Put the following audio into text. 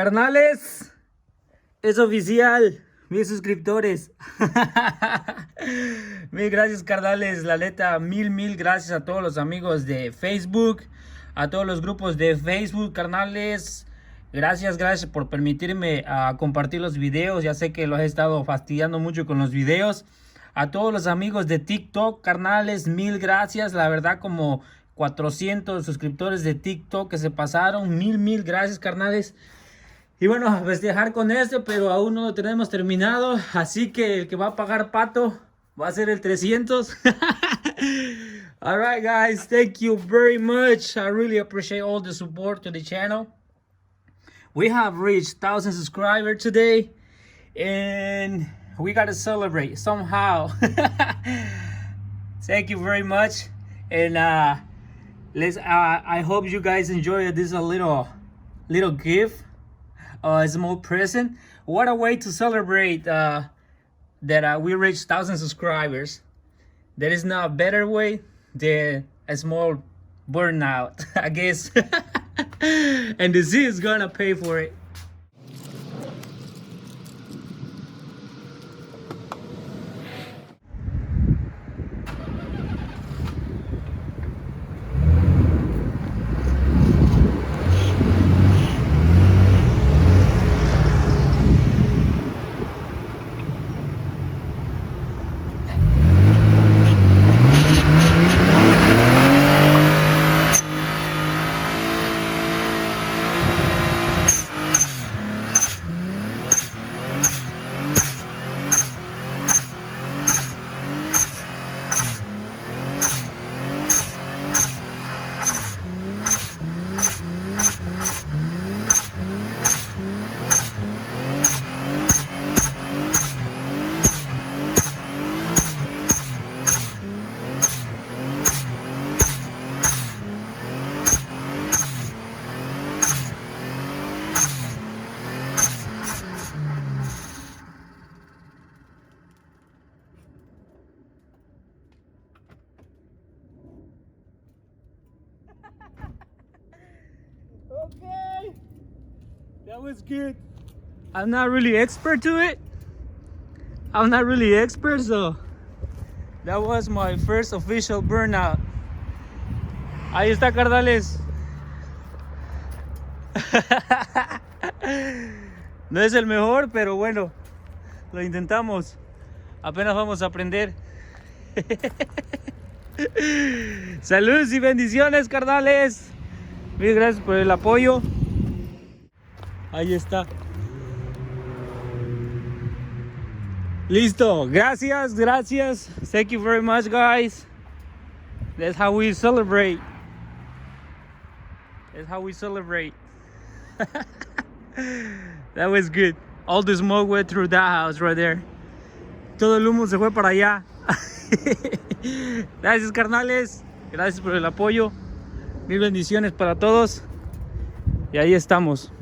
Carnales, es oficial, mis suscriptores. Mil gracias, carnales, la neta, mil gracias a todos los amigos de Facebook, a todos los grupos de Facebook, carnales. Gracias por permitirme compartir los videos. Ya sé que los he estado fastidiando mucho con los videos. A todos los amigos de TikTok, carnales, mil gracias. La verdad, como 400 suscriptores de TikTok que se pasaron. Mil gracias, carnales. Y bueno, a festejar con esto, pero aún no lo tenemos terminado. Así que el que va a pagar pato va a ser el 300. Alright, guys, thank you very much. I really appreciate all the support to the channel. We have reached 1,000 subscribers today, and we gotta celebrate somehow. Thank you very much, and I hope you guys enjoy this little gift, a small present. What a way to celebrate that we reached 1,000 subscribers. There is no better way than a small burnout, I guess. And the Z is gonna pay for it. Okay, that was good. I'm not really expert to it. I'm not really expert, so that was my first official burnout. Ahí está, carnales. No es el mejor, pero bueno, lo intentamos. Apenas vamos a aprender. Saludos y bendiciones, carnales. Mil gracias por el apoyo. Ahí está. Listo. Gracias. Thank you very much, guys. That's how we celebrate. That was good. All the smoke went through that house right there. Todo el humo se fue para allá. Gracias, carnales. Gracias por el apoyo. Mil bendiciones para todos. Y ahí estamos.